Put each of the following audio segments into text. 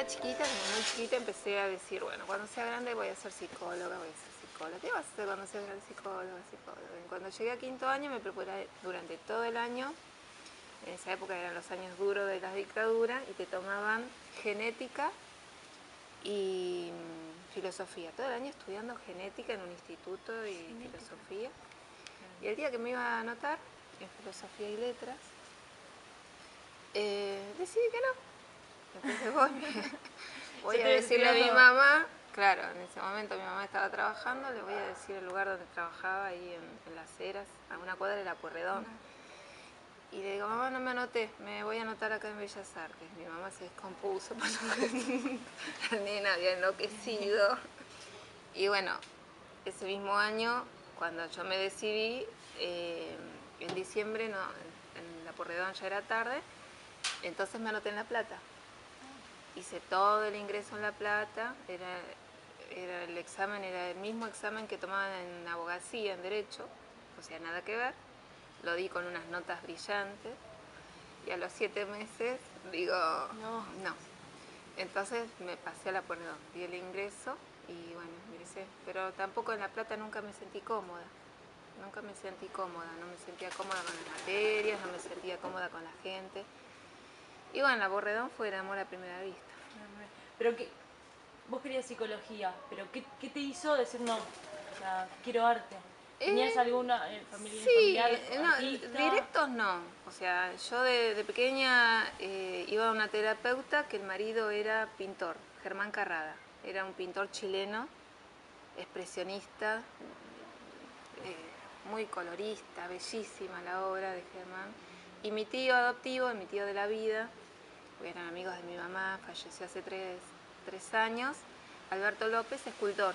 era chiquita, como muy chiquita, empecé a decir, bueno, cuando sea grande voy a ser psicóloga, voy a ser psicóloga. ¿Qué vas a hacer cuando seas grande? Psicóloga, psicóloga. Y cuando llegué a quinto año me preparé durante todo el año. En esa época eran los años duros de la dictadura y te tomaban genética y filosofía. Todo el año estudiando genética en un instituto y filosofía. Y el día que me iba a anotar en filosofía y letras, decidí que no. Entonces voy a decirle a mi mamá, claro, en ese momento mi mamá estaba trabajando, le voy a decir el lugar donde trabajaba, ahí en Las Heras, a una cuadra de la Pueyrredón. Y le digo, mamá, no me anoté, me voy a anotar acá en Bellas Artes. Mi mamá se descompuso porque la nena había enloquecido. Y bueno, ese mismo año, cuando yo me decidí, en diciembre, no, en la Pueyrredón ya era tarde, entonces me anoté en La Plata. Hice todo el ingreso en La Plata, era el examen, era el mismo examen que tomaban en abogacía, en derecho, o sea, nada que ver. Lo di con unas notas brillantes y a los 7 meses digo, no. Entonces me pasé a la Pueyrredón, di el ingreso y bueno, ingresé. Pero tampoco en La Plata nunca me sentí cómoda. Nunca me sentí cómoda, no me sentía cómoda con las materias, no me sentía cómoda con la gente. Y bueno, la Pueyrredón fue el amor a primera vista. Pero que vos querías psicología, pero ¿qué te hizo decir no? O sea, quiero arte. ¿Tenías alguna familiar No, artista? directos no. O sea, yo de pequeña iba a una terapeuta que el marido era pintor, Germán Carrada. Era un pintor chileno, expresionista, muy colorista, bellísima la obra de Germán. Y mi tío adoptivo, mi tío de la vida, porque eran amigos de mi mamá, falleció hace tres años, Alberto López, escultor.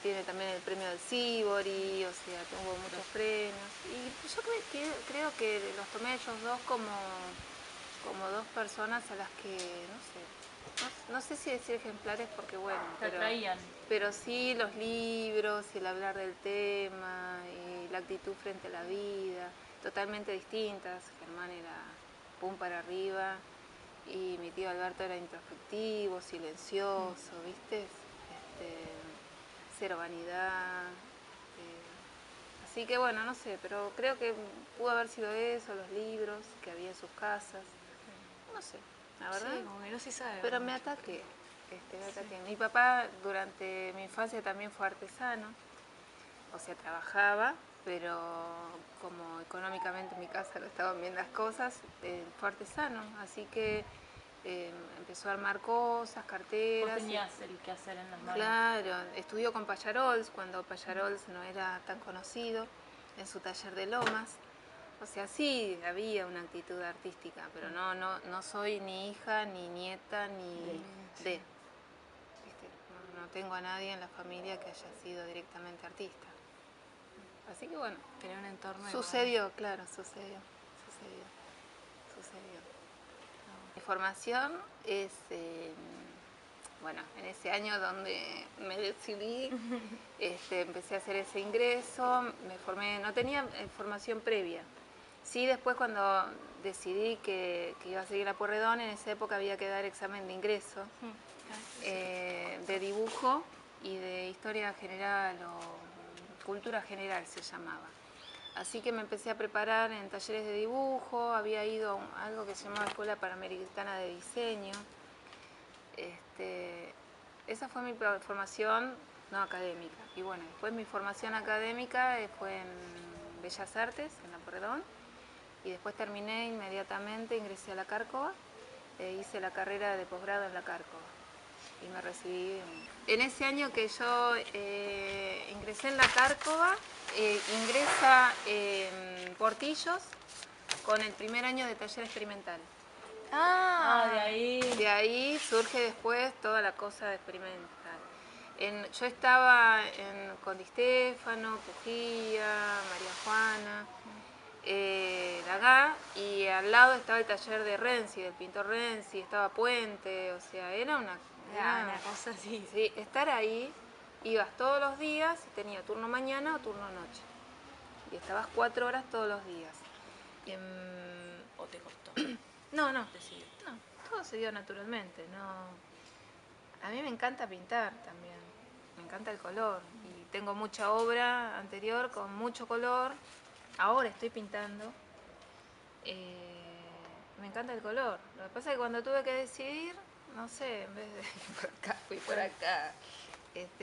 Tiene también el premio del Sibori, o sea, tuvo muchos premios. Y yo creo que los tomé a ellos dos como dos personas a las que, no sé, no sé si decir ejemplares porque bueno, pero sí los libros y el hablar del tema y la actitud frente a la vida, totalmente distintas. Germán era pum para arriba y mi tío Alberto era introspectivo, silencioso, ¿viste? Cero vanidad. Así que bueno, no sé, pero creo que pudo haber sido eso, los libros que había en sus casas. No sé, la verdad. Sí, como que no se sabe. Pero me ataqué. Mi papá durante mi infancia también fue artesano, o sea, trabajaba, pero como económicamente en mi casa no estaban bien las cosas, fue artesano, así que empezó a armar cosas, carteras. Vos tenías el que hacer en las manos. Claro, estudió con Pallarols cuando Pallarols no era tan conocido, en su taller de Lomas. O sea, sí, había una actitud artística, pero no soy ni hija, ni nieta, ni de. ¿Viste? No tengo a nadie en la familia que haya sido directamente artista. Así que bueno, tenía un entorno sucedió, igual. Claro, sucedió. Mi formación es, bueno, en ese año donde me decidí, empecé a hacer ese ingreso, me formé, no tenía formación previa. Sí, después cuando decidí que iba a seguir a Pueyrredón, en esa época había que dar examen de ingreso, de dibujo y de historia general o cultura general se llamaba. Así que me empecé a preparar en talleres de dibujo, había ido a algo que se llamaba Escuela Panamericana de Diseño. Esa fue mi formación no académica. Y bueno, después mi formación académica fue en Bellas Artes, en la Pueyrredón. Y después terminé inmediatamente, ingresé a la Cárcova, hice la carrera de posgrado en la Cárcova. Y me recibí en ese año que yo ingresé en la Cárcova, ingresa Portillos con el primer año de taller experimental. De ahí. De ahí surge después toda la cosa de experimental. Yo estaba con Di Stefano, Pujía, María Juana, Lagá, y al lado estaba el taller de Renzi, del pintor Renzi, estaba Puente, o sea, era una cosa así. Sí, estar ahí, ibas todos los días, tenía turno mañana o turno noche. Y estabas 4 horas todos los días. ¿O te costó? No, todo se dio naturalmente, no. A mí me encanta pintar también, me encanta el color y tengo mucha obra anterior con mucho color. Ahora estoy pintando. Me encanta el color. Lo que pasa es que cuando tuve que decidir, no sé, en vez de ir por acá, fui por acá.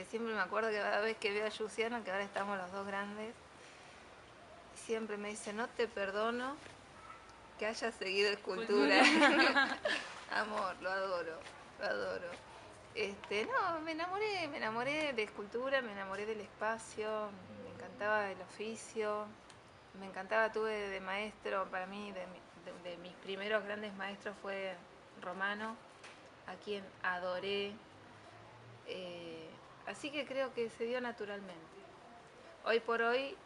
Siempre me acuerdo que cada vez que veo a Luciana, que ahora estamos los dos grandes, siempre me dice, no te perdono que hayas seguido escultura. Amor, lo adoro, lo adoro. No, me enamoré de escultura, me enamoré del espacio, me encantaba el oficio, me encantaba, tuve de maestro, para mí, de mis primeros grandes maestros fue Romano, a quien adoré. Así que creo que se dio naturalmente. Hoy por hoy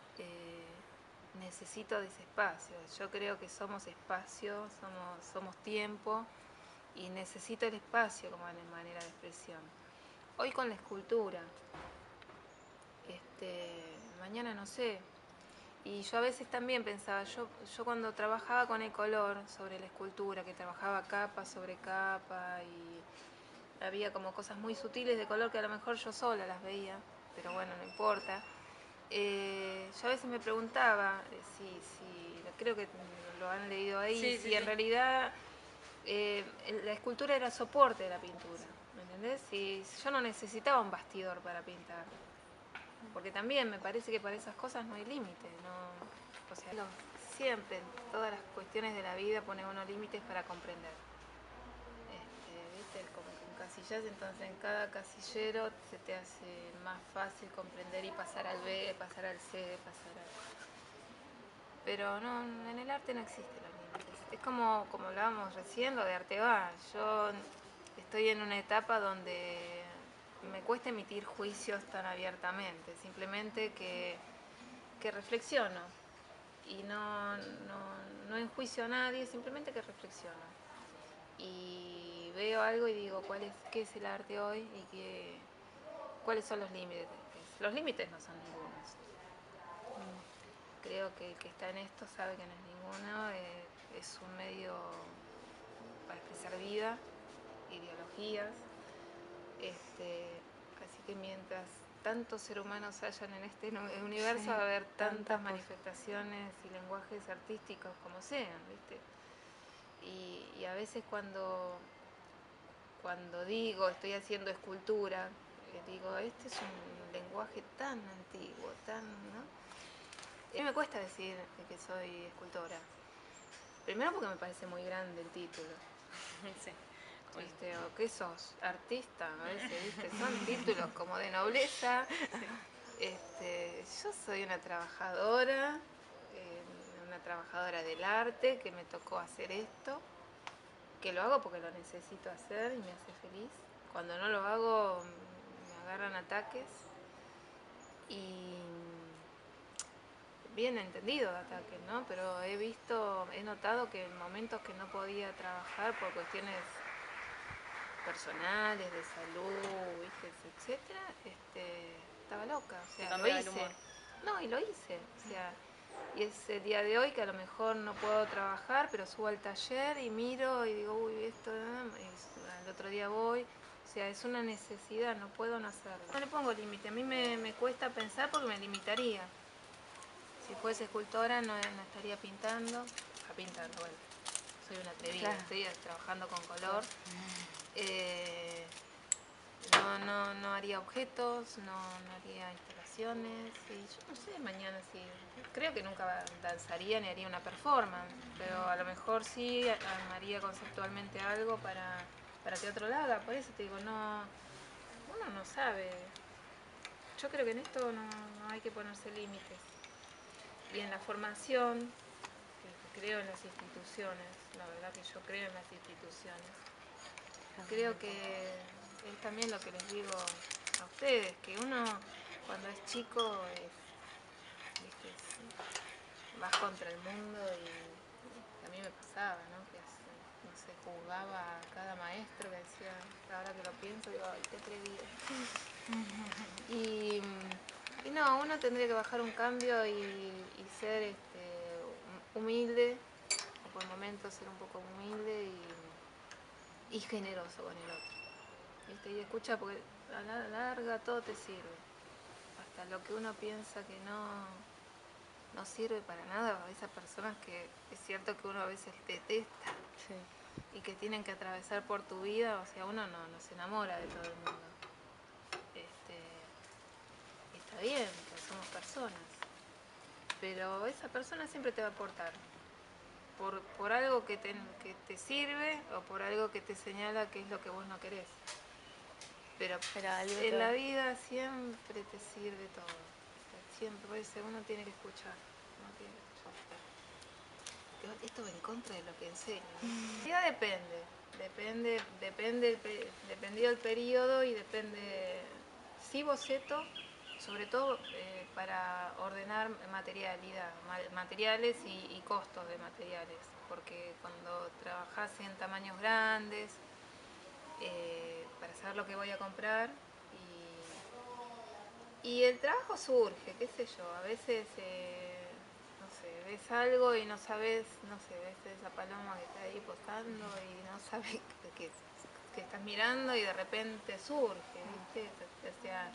necesito de ese espacio. Yo creo que somos espacio, somos tiempo y necesito el espacio como manera de expresión. Hoy con la escultura, mañana no sé. Y yo a veces también pensaba, yo cuando trabajaba con el color sobre la escultura, que trabajaba capa sobre capa y había como cosas muy sutiles de color que a lo mejor yo sola las veía, pero bueno, no importa. Yo a veces me preguntaba, creo que lo han leído ahí, si en realidad la escultura era soporte de la pintura, ¿me entendés? Si yo no necesitaba un bastidor para pintar, porque también me parece que para esas cosas no hay límite, ¿no? O sea, siempre en todas las cuestiones de la vida pone uno límites para comprender. ¿Viste? Como que encasillas, entonces en cada casillero se te hace más fácil comprender y pasar al B, pasar al C, pasar al... Pero no, en el arte no existen los límites. Es como hablábamos recién, lo de Arteba. Yo estoy en una etapa donde me cuesta emitir juicios tan abiertamente, simplemente que reflexiono y no enjuicio a nadie, simplemente que reflexiono. Y veo algo y digo, ¿qué es el arte hoy? Y cuáles son los límites. Los límites no son ningunos. Creo que el que está en esto sabe que no es ninguno. Es un medio para expresar vida, ideologías. Así que mientras tantos seres humanos hayan en este universo, va a haber tantas manifestaciones y lenguajes artísticos como sean, ¿viste? Y a veces cuando digo, estoy haciendo escultura, digo, este es un lenguaje tan antiguo, ¿no? A mí me cuesta decir que soy escultora. Primero porque me parece muy grande el título. Sí. ¿Viste? O ¿qué sos? Artista, a veces, ¿viste? Son títulos como de nobleza. Yo soy una trabajadora del arte, que me tocó hacer esto, que lo hago porque lo necesito hacer y me hace feliz. Cuando no lo hago me agarran ataques y bien entendido de ataques, ¿no? Pero he notado que en momentos que no podía trabajar por cuestiones personales, de salud, ¿viste? Etcétera, estaba loca, o sea, lo hice. No, y lo hice, o sea, y es el día de hoy que a lo mejor no puedo trabajar, pero subo al taller y miro y digo, uy, esto, al otro día voy, o sea, es una necesidad, no puedo no hacerlo. No le pongo límite, a mí me cuesta pensar porque me limitaría. Si fuese escultora no estaría pintando, bueno, soy una atrevida, claro. Estoy trabajando con color. No haría objetos, no haría instalaciones, y yo no sé, mañana sí, creo que nunca danzaría ni haría una performance, pero a lo mejor sí armaría conceptualmente algo para que otro lo haga. Por eso te digo, uno no sabe. Yo creo que en esto no hay que ponerse límites. Y en la formación, que creo en las instituciones, la verdad que yo creo en las instituciones, creo que es también lo que les digo a ustedes, que uno cuando es chico ¿viste? Vas contra el mundo y a mí me pasaba, ¿no? Que no sé, juzgaba a cada maestro que decía, ahora que lo pienso, digo, ay, qué atrevido. Y no, uno tendría que bajar un cambio y ser humilde, o por momentos ser un poco humilde y generoso con el otro. ¿Viste? Y escucha, porque a la larga todo te sirve. Hasta lo que uno piensa que no sirve para nada, a esas personas que es cierto que uno a veces detesta y que tienen que atravesar por tu vida, o sea, uno no se enamora de todo el mundo. Está bien, que somos personas, pero esa persona siempre te va a aportar. Por algo que te sirve o por algo que te señala que es lo que vos no querés. Pero en la vida siempre te sirve todo. O sea, siempre, por eso uno tiene que escuchar. Esto va en contra de lo que enseño. Ya dependido el periodo y depende. Sí, boceto, sobre todo para ordenar materiales y costos de materiales, porque cuando trabajás en tamaños grandes, para saber lo que voy a comprar, y el trabajo surge, qué sé yo, a veces no sé, ves algo y no sabes, no sé, ves esa paloma que está ahí posando y no sabes que estás mirando y de repente surge, ¿viste? O sea,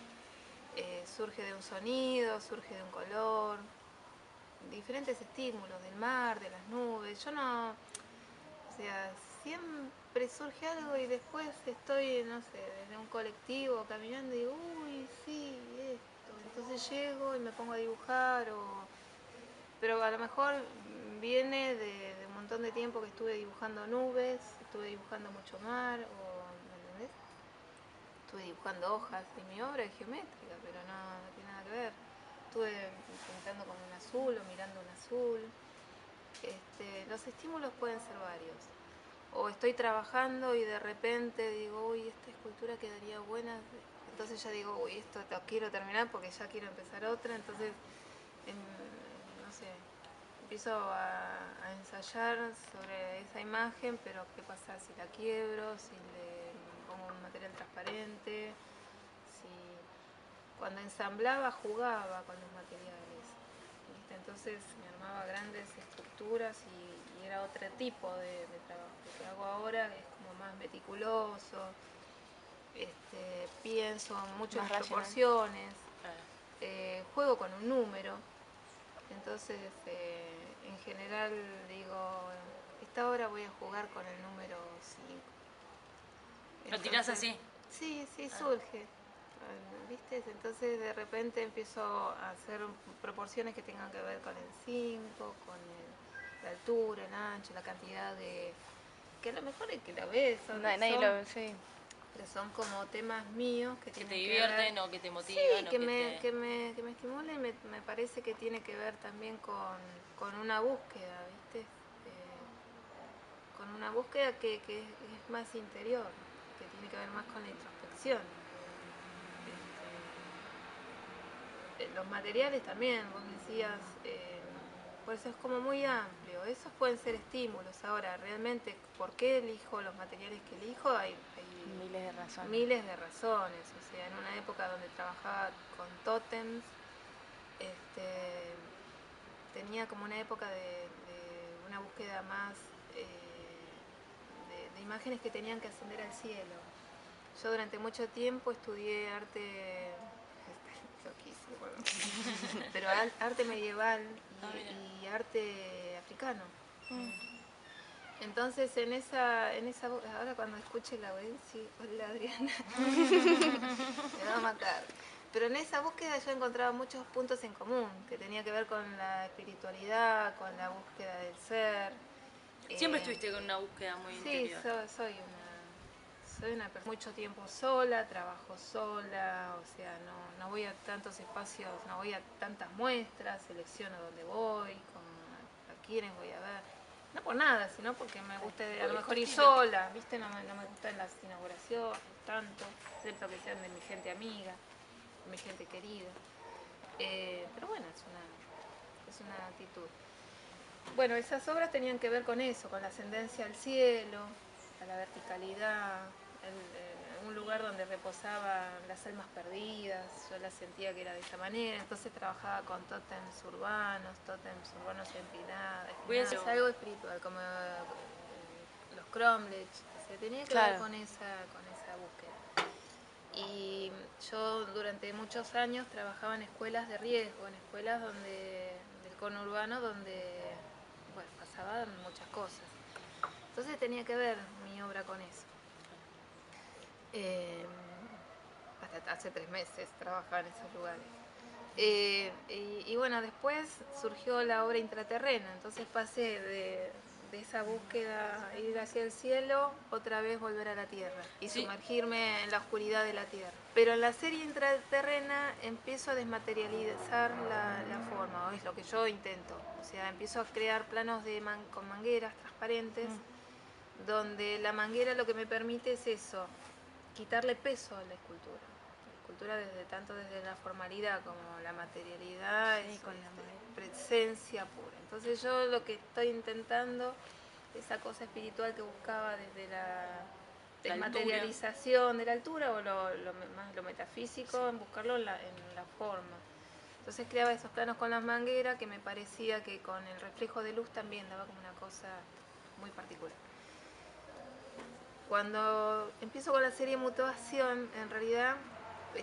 surge de un sonido, surge de un color, diferentes estímulos, del mar, de las nubes. Yo no, o sea, siempre surge algo y después estoy, no sé, desde un colectivo caminando y digo, uy, sí, esto. Entonces llego y me pongo a dibujar, pero a lo mejor viene de un montón de tiempo que estuve dibujando nubes, estuve dibujando mucho mar, ¿me entendés? Estuve dibujando hojas y mi obra es geométrica, pero no tiene nada que ver. Estuve pintando con un azul o mirando un azul. Los estímulos pueden ser varios. O estoy trabajando y de repente digo, uy, esta escultura quedaría buena. Entonces ya digo, uy, esto lo quiero terminar porque ya quiero empezar otra. Entonces, no sé, empiezo a ensayar sobre esa imagen, pero ¿qué pasa si la quiebro, si le pongo un material transparente? Cuando ensamblaba jugaba con los materiales, ¿viste? Entonces me armaba grandes estructuras y era otro tipo de trabajo. Lo que hago ahora es como más meticuloso, pienso mucho en proporciones, juego con un número. Entonces en general digo, esta hora voy a jugar con el número 5. ¿Lo tirás así? Sí, surge. ¿Viste? Entonces de repente empiezo a hacer proporciones que tengan que ver con el 5, con la altura, el ancho, la cantidad de... que a lo mejor es que la ves, pero son como temas míos que te divierten o que te motivan. Sí, que me estimulan y me parece que tiene que ver también con una búsqueda, ¿viste? Con una búsqueda que es más interior, que tiene que ver más con la introspección. Los materiales también, vos decías, pues es como muy amplio. Esos pueden ser estímulos. Ahora, realmente, ¿por qué elijo los materiales que elijo? Hay miles de razones. O sea, en una época donde trabajaba con tótems, tenía como una época de una búsqueda más de imágenes que tenían que ascender al cielo. Yo durante mucho tiempo estudié arte, loquísimo, pero arte medieval y arte africano. Entonces en esa ahora cuando escuche la web, sí, hola Adriana, me va a matar. Pero en esa búsqueda yo encontraba muchos puntos en común, que tenía que ver con la espiritualidad, con la búsqueda del ser. Siempre estuviste con una búsqueda muy interior. Sí, soy una persona mucho tiempo sola, trabajo sola, o sea, no voy a tantos espacios, no voy a tantas muestras, selecciono dónde voy, a quiénes voy a ver. No por nada, sino porque me gusta a lo mejor ir sola, ¿viste? No me gustan las inauguraciones tanto, excepto que sean de mi gente amiga, de mi gente querida. Pero bueno, es una actitud. Bueno, esas obras tenían que ver con eso, con la ascendencia al cielo, a la verticalidad, un lugar donde reposaban las almas perdidas. Yo las sentía que era de esa manera, entonces trabajaba con tótems urbanos empinados. Es algo espiritual, como los cromlech, o sea, tenía que Claro. ver con esa búsqueda. Y yo durante muchos años trabajaba en escuelas de riesgo, en escuelas del conurbano donde bueno, pasaban muchas cosas. Entonces tenía que ver mi obra con eso. Hasta hace 3 meses trabajaba en esos lugares. Y bueno, después surgió la obra intraterrena, entonces pasé de esa búsqueda, ir hacia el cielo, otra vez volver a la tierra y Sí. sumergirme en la oscuridad de la tierra. Pero en la serie intraterrena empiezo a desmaterializar la forma, o es lo que yo intento. O sea, empiezo a crear planos con mangueras transparentes, donde la manguera lo que me permite es eso, quitarle peso a la escultura. Tanto desde la formalidad como la materialidad, Sí, es con la presencia pura. Entonces yo lo que estoy intentando, esa cosa espiritual que buscaba desde la desmaterialización de la altura o más lo metafísico, en buscarlo en la forma. Entonces creaba esos planos con las mangueras que me parecía que con el reflejo de luz también daba como una cosa muy particular. Cuando empiezo con la serie Mutación, en realidad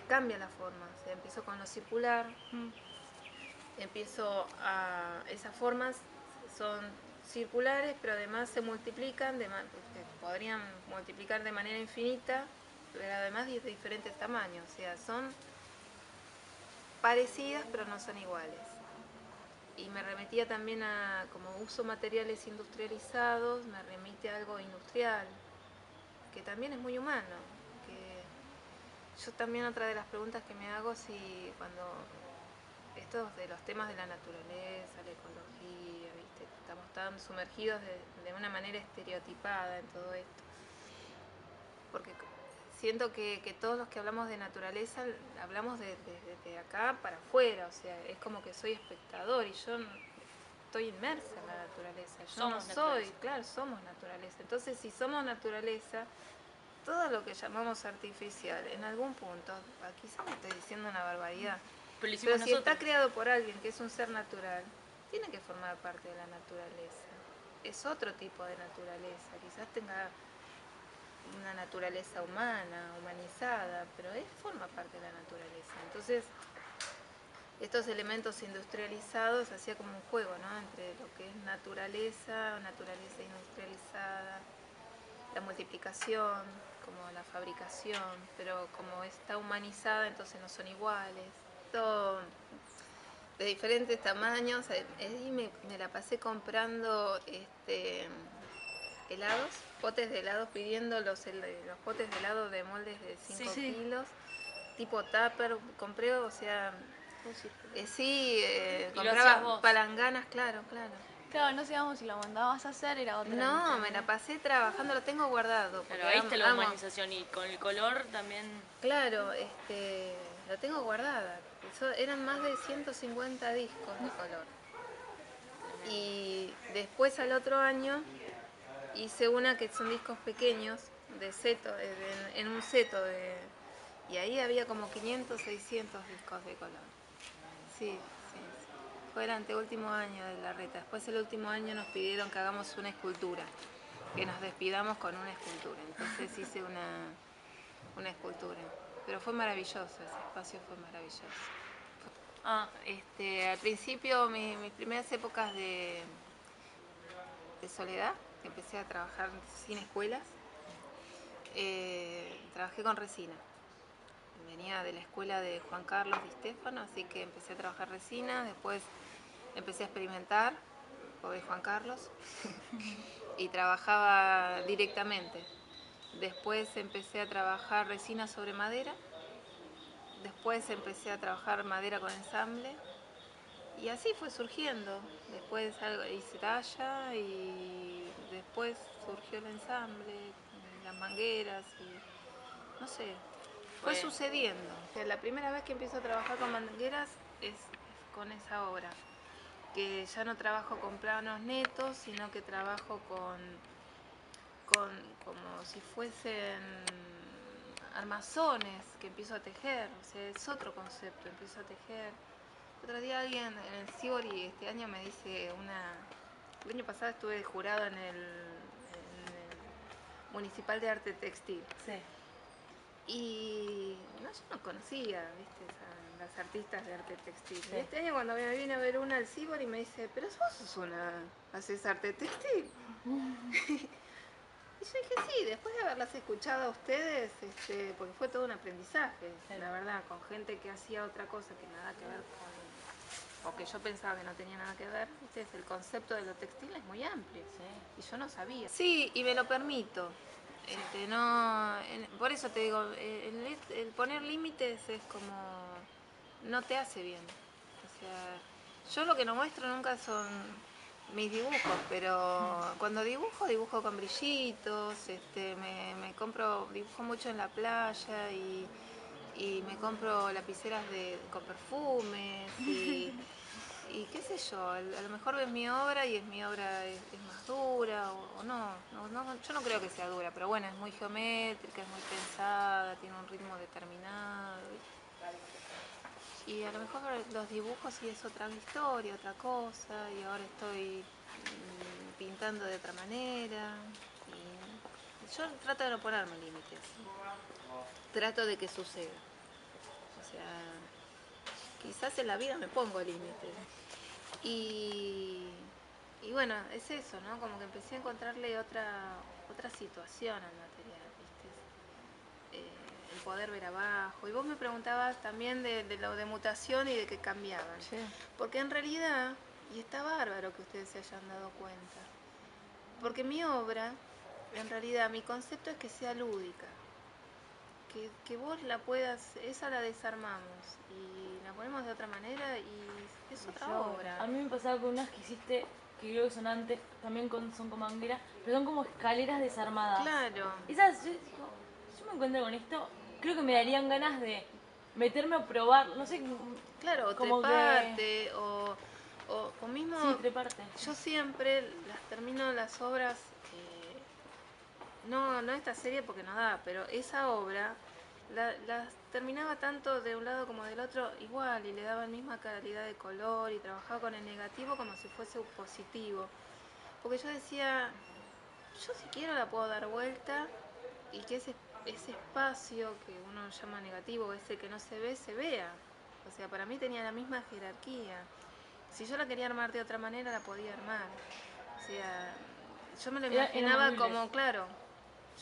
cambia la forma, o sea, empiezo con lo circular, esas formas son circulares, pero además se multiplican, podrían multiplicar de manera infinita, pero además de diferentes tamaños, o sea, son parecidas pero no son iguales. Y me remitía también a, como uso materiales industrializados, me remite a algo industrial, que también es muy humano. Yo también otra de las preguntas que me hago si cuando estos de los temas de la naturaleza, la ecología, ¿viste? Estamos tan sumergidos de una manera estereotipada en todo esto. Porque siento que todos los que hablamos de naturaleza hablamos de acá para afuera, o sea, es como que soy espectador y yo estoy inmersa en la naturaleza. Yo Somos no soy, naturaleza. claro, somos naturaleza. Entonces, si somos naturaleza, todo lo que llamamos artificial, en algún punto, quizás me estoy diciendo una barbaridad, Pero lo hicimos pero si nosotros. está creado por alguien que es un ser natural, tiene que formar parte de la naturaleza. Es otro tipo de naturaleza, quizás tenga una naturaleza humana, humanizada, pero forma parte de la naturaleza. Entonces, estos elementos industrializados hacía como un juego, ¿no? Entre lo que es naturaleza industrializada, la multiplicación, como la fabricación, pero como está humanizada, entonces no son iguales. Todo de diferentes tamaños. Y me la pasé comprando helados, potes de helados, pidiendo los potes de helado de moldes de 5 Sí. kilos, tipo tupper. Compré, o sea, ¿Y lo hacías compraba vos? palanganas, claro. Claro, no sabíamos si lo mandabas a hacer, era otra. No, me la pasé trabajando, lo tengo guardado. Claro, ahí está la humanización y con el color también. Claro, lo tengo guardada. Eran más de 150 discos de color. Y después al otro año hice una que son discos pequeños, de seto, en un seto y ahí había como 500, 600 discos de color. Sí. Fue el anteúltimo año de la reta. Después el último año nos pidieron que hagamos una escultura, que nos despidamos con una escultura. Entonces hice una escultura. Pero fue maravilloso, ese espacio fue maravilloso. Al principio, mis primeras épocas de soledad, que empecé a trabajar sin escuelas, trabajé con resina. Venía de la escuela de Juan Carlos Di Stefano, así que empecé a trabajar resina, después empecé a experimentar, pobre Juan Carlos, y trabajaba directamente. Después empecé a trabajar resina sobre madera, después empecé a trabajar madera con ensamble, y así fue surgiendo. Después hice talla y después surgió el ensamble, las mangueras y no sé, fue sucediendo. O sea, la primera vez que empiezo a trabajar con mangueras es con esa obra, que ya no trabajo con planos netos, sino que trabajo con como si fuesen armazones que empiezo a tejer. O sea, es otro concepto, empiezo a tejer. Otro día alguien en el Sibori este año me dice el año pasado estuve jurado en el Municipal de Arte Textil. Sí. Y no, yo no conocía, ¿viste? Las artistas de arte textil. Sí. Y este año cuando me vine a ver una al Cibor y me dice, pero vos haces arte textil. Y yo dije, sí, después de haberlas escuchado a ustedes, porque fue todo un aprendizaje, Sí. la verdad, con gente que hacía otra cosa que nada que ver con, o que yo pensaba que no tenía nada que ver, ¿viste? El concepto de lo textil es muy amplio, Sí. y yo no sabía. Sí, y me lo permito. Por eso te digo, el poner límites es como, no te hace bien. O sea, yo lo que no muestro nunca son mis dibujos, pero cuando dibujo con brillitos, dibujo mucho en la playa y me compro lapiceras con perfumes y qué sé yo, a lo mejor ves mi obra y mi obra es más dura o no, yo no creo que sea dura, pero bueno, es muy geométrica, es muy pensada, tiene un ritmo determinado. Y a lo mejor los dibujos sí es otra historia, otra cosa, y ahora estoy pintando de otra manera. Y yo trato de no ponerme límites, trato de que suceda. O sea, quizás en la vida me pongo límites. Y bueno, es eso, ¿no? Como que empecé a encontrarle otra situación al material, ¿viste? El poder ver abajo. Y vos me preguntabas también de lo de mutación y de que cambiaban. Sí. Porque en realidad, y está bárbaro que ustedes se hayan dado cuenta, porque mi obra, en realidad, mi concepto es que sea lúdica. Que vos la puedas, esa la desarmamos y la ponemos de otra manera y es otra obra. A mí me pasaba con unas que hiciste, que creo que son antes, también son con manguera, pero son como escaleras desarmadas. Claro. Esas, yo me encuentro con esto, creo que me darían ganas de meterme a probar, no sé, Claro, o como treparte, o mismo... Sí, treparte. Yo siempre las termino las obras, no esta serie porque no da, pero esa obra las terminaba tanto de un lado como del otro igual y le daba la misma calidad de color y trabajaba con el negativo como si fuese un positivo. Porque yo decía, yo si quiero la puedo dar vuelta y que ese espacio que uno llama negativo, ese que no se ve, se vea. O sea, para mí tenía la misma jerarquía. Si yo la quería armar de otra manera, la podía armar. O sea, yo me lo imaginaba como, claro,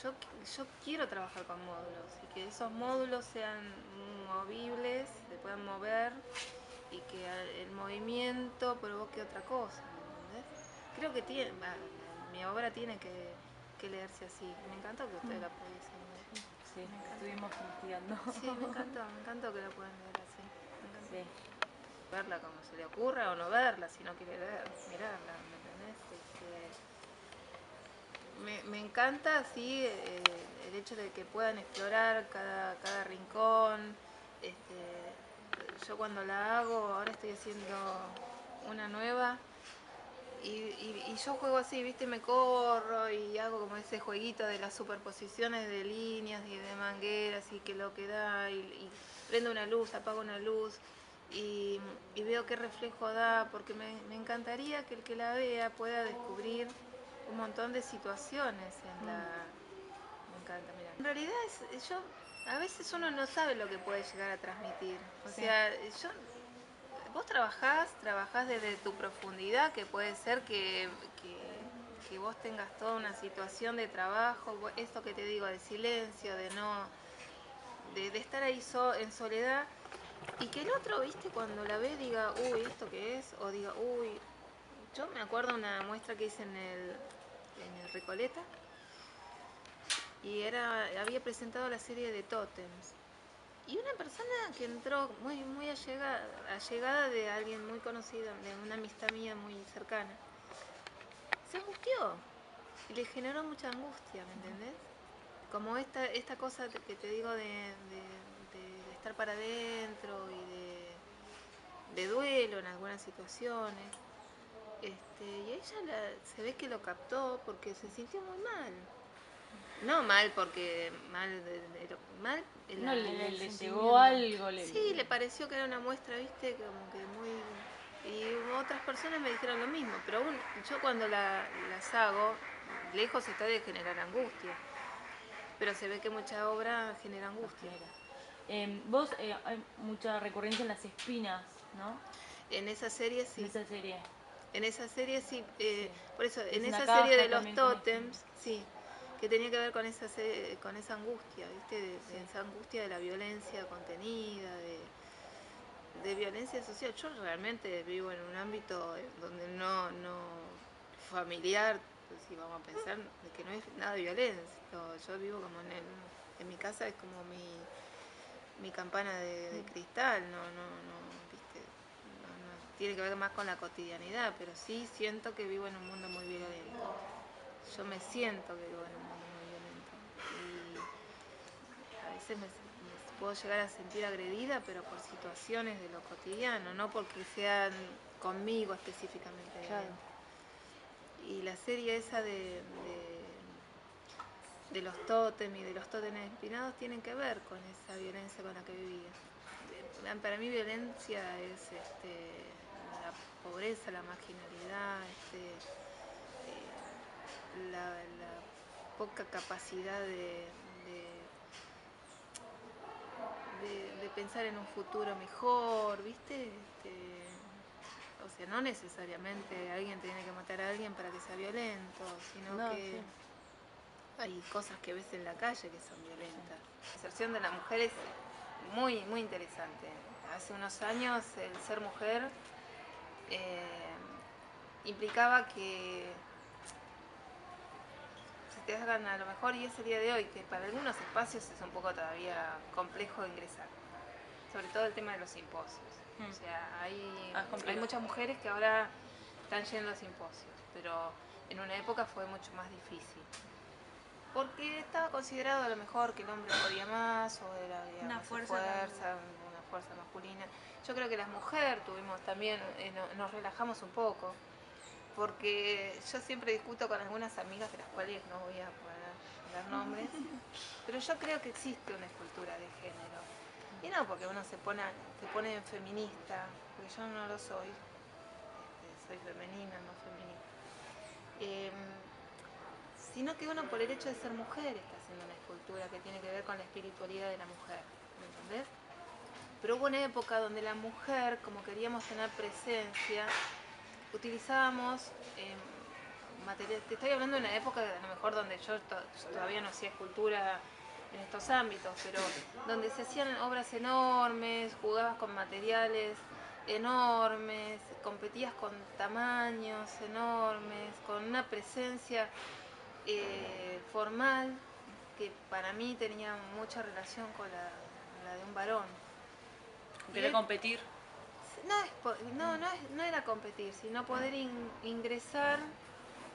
yo quiero trabajar con módulos y que esos módulos sean movibles, se puedan mover y que el movimiento provoque otra cosa, ¿entendés? Creo que mi obra tiene que leerse así. Me encantó que ustedes la pudiesen leer. Sí, estuvimos investigando. Sí, me encantó que la puedan leer así. Me encantó. Sí. Verla como se le ocurra o no verla, si no quiere mirarla, ¿me entendés? Me encanta así el hecho de que puedan explorar cada rincón. Yo cuando la hago, ahora estoy haciendo una nueva y yo juego así, ¿viste? Me corro y hago como ese jueguito de las superposiciones de líneas y de mangueras y que lo que da y prendo una luz, apago una luz y veo qué reflejo da, porque me encantaría que el que la vea pueda descubrir un montón de situaciones en la... Me encanta, mira. En realidad a veces uno no sabe lo que puede llegar a transmitir. O sea, vos trabajás desde tu profundidad, que puede ser que vos tengas toda una situación de trabajo, esto que te digo, de silencio, de estar ahí en soledad, y que el otro, viste, cuando la ve diga, uy, ¿esto qué es? O diga, uy, yo me acuerdo una muestra que hice en el Recoleta, y había presentado la serie de Tótems. Y una persona que entró muy allegada de alguien muy conocido, de una amistad mía muy cercana, se angustió y le generó mucha angustia, ¿me entendés? Como esta cosa que te digo de estar para adentro y de duelo en algunas situaciones. Y ella se ve que lo captó porque se sintió muy mal. No mal porque mal No, le llegó algo. Sí, le pareció que era una muestra, viste, como que muy... Y otras personas me dijeron lo mismo, pero yo cuando las hago, lejos está de generar angustia. Pero se ve que mucha obra genera angustia. Vos, hay mucha recurrencia en las espinas, ¿no? En esa serie sí. En esa serie. En esa serie sí, Sí. por eso, Es en una esa caja serie de los también con tótems, sí, que tenía que ver con con esa angustia, ¿viste? De esa angustia de la violencia contenida, de violencia social. Yo realmente vivo en un ámbito donde no familiar, pues, si vamos a pensar, de que no es nada de violencia. Yo vivo como en mi casa, es como mi campana de cristal, ¿viste? Tiene que ver más con la cotidianidad, pero sí siento que vivo en un mundo muy violento. Yo me siento que vivo en un mundo muy violento. Y a veces me puedo llegar a sentir agredida, pero por situaciones de lo cotidiano, no porque sean conmigo específicamente. Claro. Y la serie esa de los tótems y de los tótems espinados tienen que ver con esa violencia con la que vivía. Para mí violencia es la pobreza, la marginalidad, la poca capacidad de pensar en un futuro mejor, ¿viste? O sea, no necesariamente alguien tiene que matar a alguien para que sea violento, sino que Sí. hay cosas que ves en la calle que son violentas. La inserción de la mujer es muy, muy interesante. Hace unos años el ser mujer implicaba que se te hagan a lo mejor, y es el día de hoy, que para algunos espacios es un poco todavía complejo de ingresar. Sobre todo el tema de los simposios. O sea, hay muchas mujeres que ahora están yendo a simposios, pero en una época fue mucho más difícil. Porque estaba considerado a lo mejor que el hombre podía más, o era Una una fuerza masculina. Yo creo que las mujeres tuvimos también, nos relajamos un poco, porque yo siempre discuto con algunas amigas de las cuales no voy a poder dar nombres, pero yo creo que existe una escultura de género. Y no porque uno se pone en feminista, porque yo no lo soy, soy femenina, no feminista. Sino que uno por el hecho de ser mujer está haciendo una escultura que tiene que ver con la espiritualidad de la mujer, ¿me entendés? Pero hubo una época donde la mujer, como queríamos tener presencia, utilizábamos materiales. Te estoy hablando de una época a lo mejor donde yo todavía no hacía escultura en estos ámbitos, pero donde se hacían obras enormes, jugabas con materiales enormes, competías con tamaños enormes, con una presencia formal que para mí tenía mucha relación con la de un varón. ¿Querer competir? No era competir, sino poder ingresar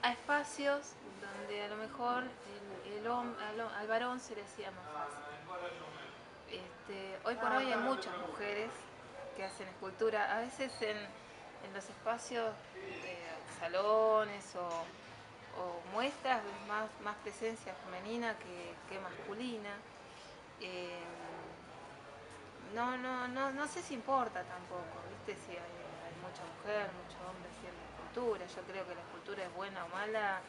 a espacios donde a lo mejor al varón se le hacía más fácil. Hoy por hoy hay muchas mujeres que hacen escultura, a veces en los espacios, salones o muestras, más presencia femenina que masculina. No sé si importa tampoco, ¿viste? Si hay mucha mujer, mucho hombre haciendo escultura. Yo creo que la escultura es buena o mala,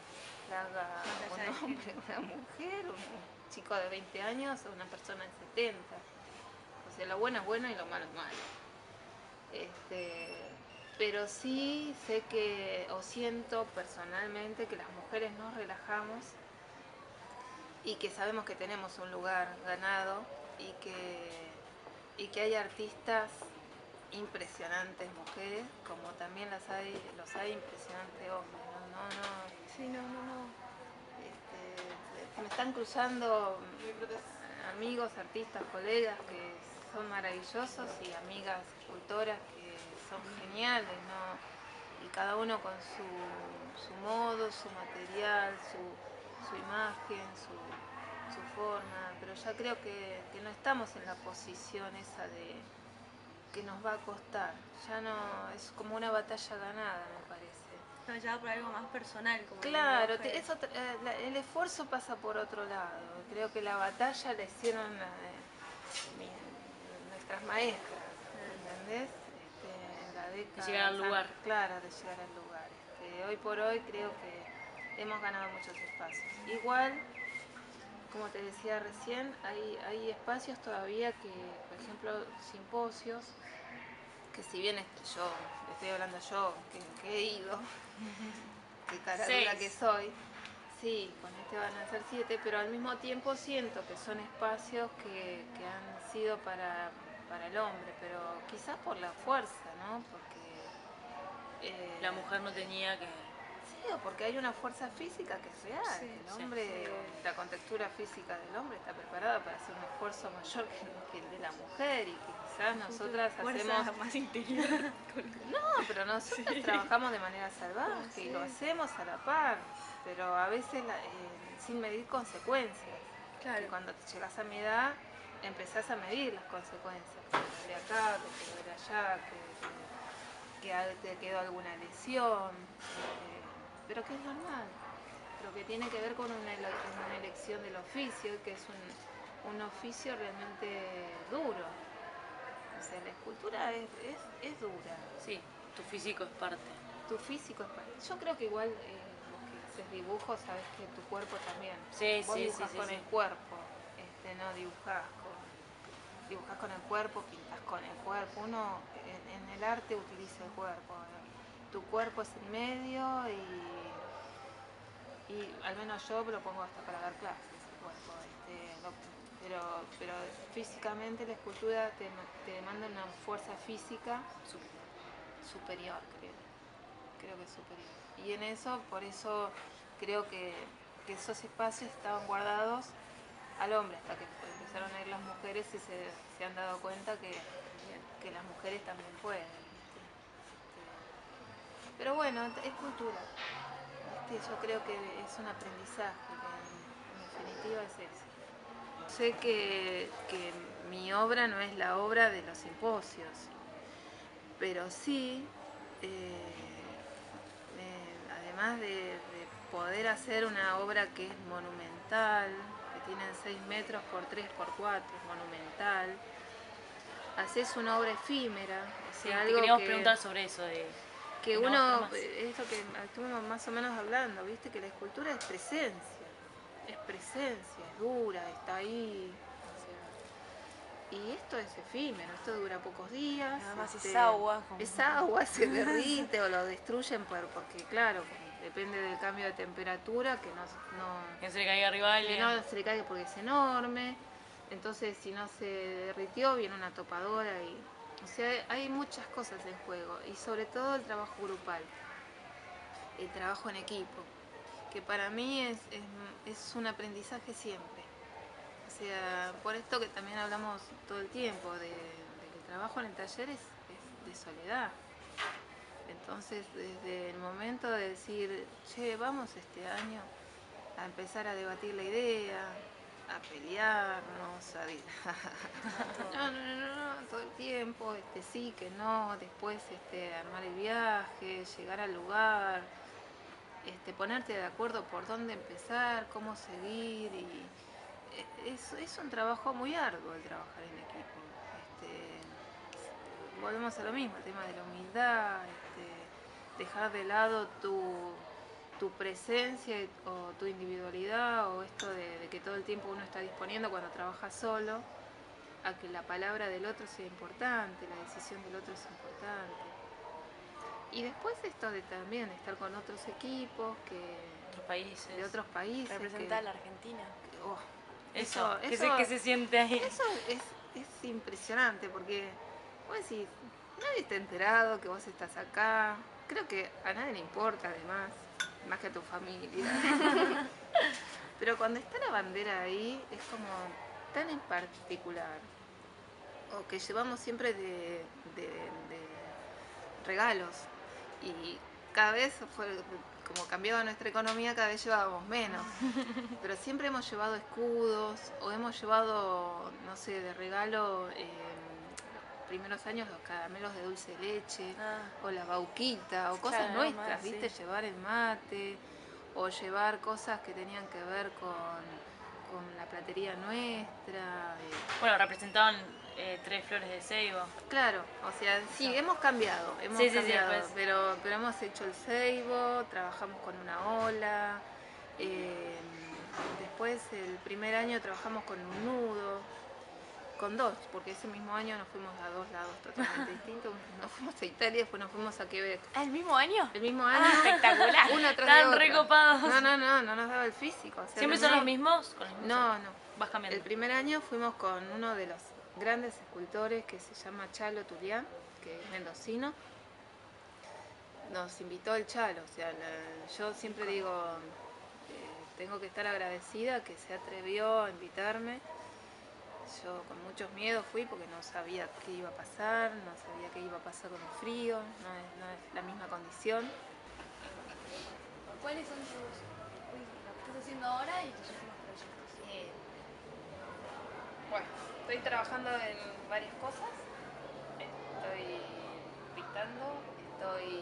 la haga un hombre, una mujer, un chico de 20 años o una persona de 70. O sea, lo bueno es bueno y lo malo es malo. Pero sí sé que, o siento personalmente, que las mujeres nos relajamos y que sabemos que tenemos un lugar ganado y que hay artistas impresionantes mujeres, como también los hay impresionantes hombres. Sí, no. Se me están cruzando amigos, artistas, colegas que son maravillosos y amigas escultoras que son geniales, ¿no? Y cada uno con su modo, su material, su imagen, su forma, pero ya creo que no estamos en la posición esa de que nos va a costar, ya no, es como una batalla ganada, me parece. No, ya por algo más personal. Como Claro, el esfuerzo pasa por otro lado. Creo que la batalla la hicieron nuestras maestras, ¿entendés? En la década, de llegar al lugar. Claro, de llegar al lugar. Hoy por hoy creo que hemos ganado muchos espacios. Igual, como te decía recién, hay espacios todavía que, por ejemplo, simposios, que si bien yo, estoy hablando yo, que he ido, qué cara dura que soy, sí, con este van a ser 7, pero al mismo tiempo siento que son espacios que han sido para el hombre, pero quizás por la fuerza, ¿no? Porque la mujer no tenía que... Sí, o porque hay una fuerza física que es real. Sí, el hombre, la contextura física del hombre está preparada para hacer un esfuerzo mayor que el de la mujer, y que quizás nosotras hacemos más interior. no, pero nosotros trabajamos de manera salvaje y lo hacemos a la par, pero a veces sin medir consecuencias. Claro. Y cuando te llegas a mi edad, empezás a medir las consecuencias. Que de acá, que de allá, que te quedó alguna lesión, pero que es normal. Pero que tiene que ver con una elección del oficio, que es un oficio realmente duro. O sea, la escultura es dura. Sí, tu físico es parte. Tu físico es parte. Yo creo que igual vos que haces dibujos, sabes que tu cuerpo también. Sí, vos sí, dibujás sí, con sí. el cuerpo, no dibujás con el cuerpo, pintás con el cuerpo. Uno en el arte utiliza el cuerpo. Tu cuerpo es el medio y al menos yo lo pongo hasta para dar clases, el cuerpo. Pero físicamente la escultura te demanda una fuerza física superior, creo que es superior. Y en eso, por eso creo que esos espacios estaban guardados al hombre, hasta que empezaron a ir las mujeres y se han dado cuenta que las mujeres también pueden. Pero bueno, es cultura. Yo creo que es un aprendizaje, que en definitiva es eso. Sé que mi obra no es la obra de los simposios, pero sí, además de poder hacer una obra que es monumental, que tiene 6 metros por 3 por 4, es monumental, haces una obra efímera. O sea, te queríamos preguntar sobre eso. Que uno, es lo que estuvimos más o menos hablando, viste, que la escultura es presencia, es dura, está ahí. O sea, y esto es efímero, esto dura pocos días. Nada más es agua. Es agua, se derrite o lo destruyen porque claro, depende del cambio de temperatura, que no se le caiga arriba a alguien. Que no se le caiga porque es enorme. Entonces, si no se derritió, viene una topadora y... O sea, hay muchas cosas en juego, y sobre todo el trabajo grupal, el trabajo en equipo, que para mí es un aprendizaje siempre. O sea, por esto que también hablamos todo el tiempo, de que el trabajo en el taller es de soledad. Entonces, desde el momento de decir, che, vamos este año a empezar a debatir la idea, a pelearnos, no, todo el tiempo, sí, que no, después armar el viaje, llegar al lugar, ponerte de acuerdo por dónde empezar, cómo seguir, y es un trabajo muy arduo el trabajar en equipo. Volvemos a lo mismo, el tema de la humildad, dejar de lado tu presencia o tu individualidad, o esto de que todo el tiempo uno está disponiendo cuando trabaja solo, a que la palabra del otro sea importante, la decisión del otro es importante. Y después esto de también estar con otros equipos de otros países. Representar a la Argentina. ¿Qué se siente ahí? Eso es impresionante, porque vos decís, nadie está enterado que vos estás acá. Creo que a nadie le importa, además, más que a tu familia. Pero cuando está la bandera ahí, es como tan en particular. O que llevamos siempre de regalos. Y cada vez como cambiaba nuestra economía, cada vez llevábamos menos. Pero siempre hemos llevado escudos, o hemos llevado, no sé, de regalo... primeros años los caramelos de dulce de leche, o la bauquita, o cosas nuestras, ¿viste? Sí. Llevar el mate, o llevar cosas que tenían que ver con la platería nuestra. Bueno, representaban 3 flores de ceibo. Claro, o sea, sí, hemos cambiado, pero hemos hecho el ceibo, trabajamos con una ola, Después el primer año trabajamos con un nudo, con dos, porque ese mismo año nos fuimos a dos lados totalmente distintos. Nos fuimos a Italia, después nos fuimos a Quebec. ¿Ah, el mismo año? El mismo año. Espectacular. Uno tras de Están otro. recopados. No nos daba el físico. O sea, ¿Siempre son los mismos? Con los mismos No. Vas cambiando. El primer año fuimos con uno de los grandes escultores que se llama Chalo Tulián, que es mendocino. Nos invitó el Chalo, o sea, yo siempre digo, tengo que estar agradecida que se atrevió a invitarme. Yo con muchos miedos fui porque no sabía qué iba a pasar, no sabía qué iba a pasar con el frío, no es la misma condición. ¿Cuáles son lo que estás haciendo ahora y tus últimos proyectos? Bueno, estoy trabajando en varias cosas. Estoy pintando, estoy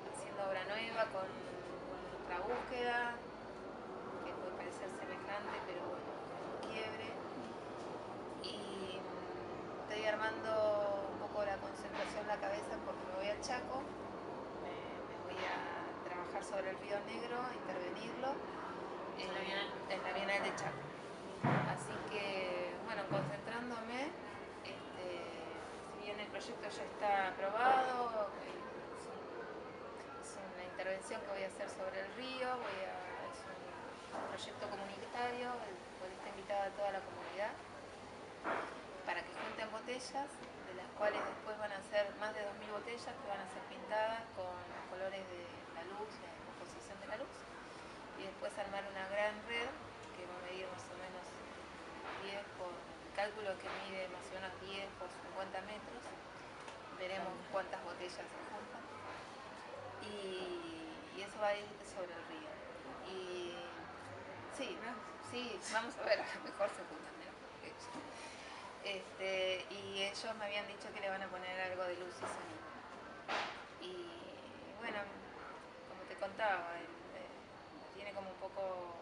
haciendo obra nueva con otra búsqueda, que puede parecer semejante, pero bueno, con quiebre. Y estoy armando un poco la concentración en la cabeza porque me voy al Chaco, me voy a trabajar sobre el Río Negro, a intervenirlo en la Bienal de Chaco. Así que, bueno, concentrándome, si bien el proyecto ya está aprobado, es una intervención que voy a hacer sobre el río, es un proyecto comunitario, por está invitada toda la comunidad, para que junten botellas, de las cuales después van a ser más de 2000 botellas que van a ser pintadas con los colores de la luz, la composición de la luz, y después armar una gran red que va a medir más o menos 10 por, cálculo que mide más o menos 10 por 50 metros, veremos cuántas botellas se juntan, y eso va a ir sobre el río. Y sí, vamos a ver, a lo mejor se juntan menos botellas. Y ellos me habían dicho que le van a poner algo de luz y sonido. Y bueno, como te contaba, tiene como un poco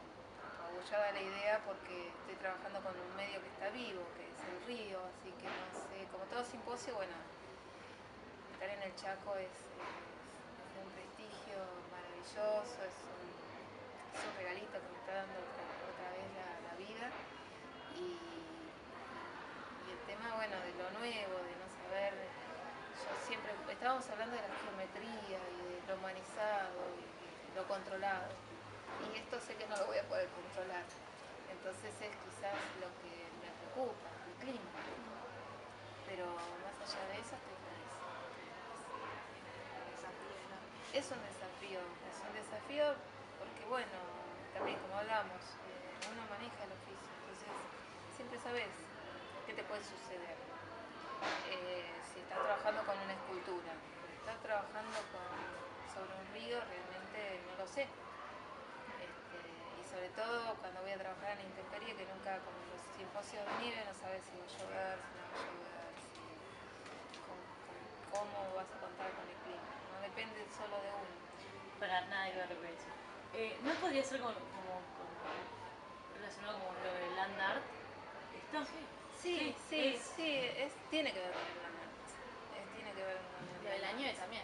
apoyada la idea porque estoy trabajando con un medio que está vivo, que es el río, así que no sé, como todo simposio, bueno, estar en el Chaco es un prestigio maravilloso, es un regalito que me está dando otra vez la vida, y el tema, bueno, de lo nuevo, de no saber, yo siempre, estábamos hablando de la geometría y de lo humanizado y de lo controlado. Y esto sé que no lo voy a poder controlar. Entonces es quizás lo que me preocupa, el clima. Pero más allá de eso estoy feliz. Es un desafío porque bueno, también como hablamos, uno maneja el oficio, entonces siempre sabes qué te puede suceder. Si estás trabajando con una escultura, si estás trabajando sobre un río, realmente no lo sé. Y sobre todo cuando voy a trabajar en la intemperie, que nunca, como los simposios de nieve, no sabes si va a llover, si no va a llover, cómo vas a contar con el clima. No depende solo de uno. Para nada que ver lo que decís. ¿No podría ser como relacionado con lo del land art? ¿Esto? Sí, tiene que ver con el land art. Tiene que ver con el Lo de la nieve también.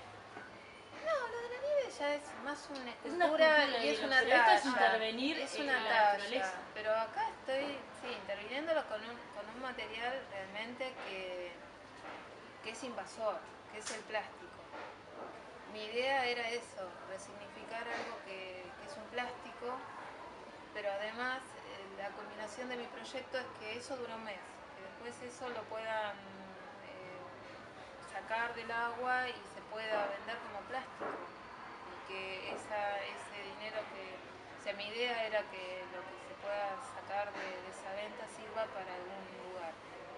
No, lo de la nieve ya es más una Es una escultura escultura y es una pero esto talla. es intervenir Es en una la talla. naturaleza. Pero acá estoy interviniéndolo con un material realmente que es invasor, que es el plástico. Mi idea era eso, resignificar algo que es un plástico, pero además la combinación de mi proyecto es que eso dura un mes, que después eso lo puedan sacar del agua y se pueda vender como plástico, y que ese dinero o sea, mi idea era que lo que se pueda sacar de esa venta sirva para algún lugar,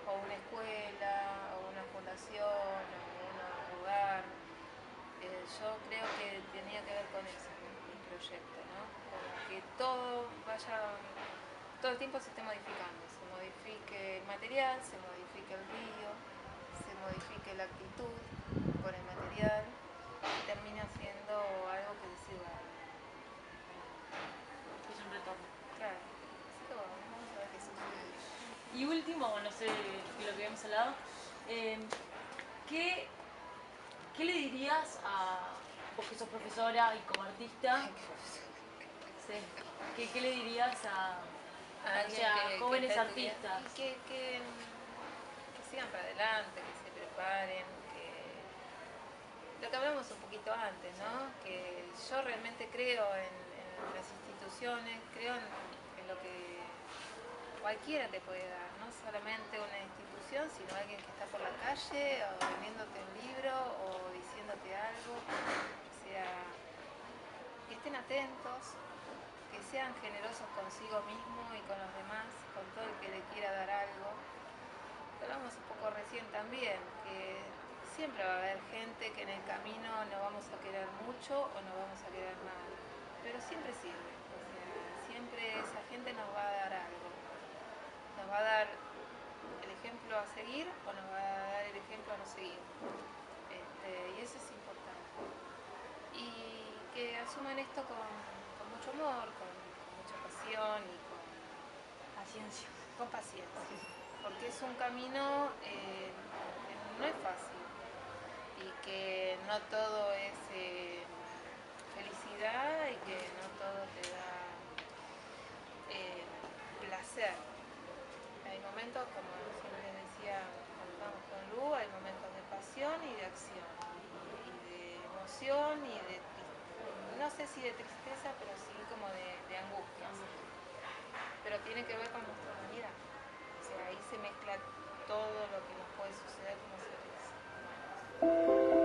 o una escuela, o una fundación, o un hogar. Yo creo que tenía que ver con eso, mi proyecto, ¿no? Como que todo el tiempo se esté modificando, se modifique el material, se modifique el río, se modifique la actitud con el material y termina siendo algo que le sirva. Es un retorno. Claro. Así que bueno, vamos a ver qué sucede. Y último, bueno, no sé de lo que habíamos hablado, ¿qué le dirías a vos que sos profesora y como artista? Sí. ¿Qué le dirías a, A alguien jóvenes está estudiando, artistas? y que sigan para adelante, que se preparen, que lo que hablamos un poquito antes, ¿no? Que yo realmente creo en las instituciones, creo en lo que cualquiera te puede dar, no solamente una institución, sino alguien que está por la calle o vendiéndote un libro o diciéndote algo. O sea, que estén atentos, que sean generosos consigo mismo y con los demás, con todo el que le quiera dar algo. Lo hablamos un poco recién también, que siempre va a haber gente que en el camino no vamos a querer mucho o no vamos a querer nada, pero siempre sirve. O sea, siempre esa gente nos va a dar algo. Nos va a dar el ejemplo a seguir o nos va a dar el ejemplo a no seguir. Y eso es importante. Y que asuman esto con mucho amor, con mucha pasión y Paciencia. con paciencia. Porque es un camino que no es fácil y que no todo es felicidad y que no todo te da placer. Hay momentos, como siempre les decía cuando estábamos con Lu, hay momentos de pasión y de acción, y de emoción y de, no sé si de tristeza, pero sí como de angustias. Pero tiene que ver con nuestra humanidad. O sea, ahí se mezcla todo lo que nos puede suceder como seres humanos.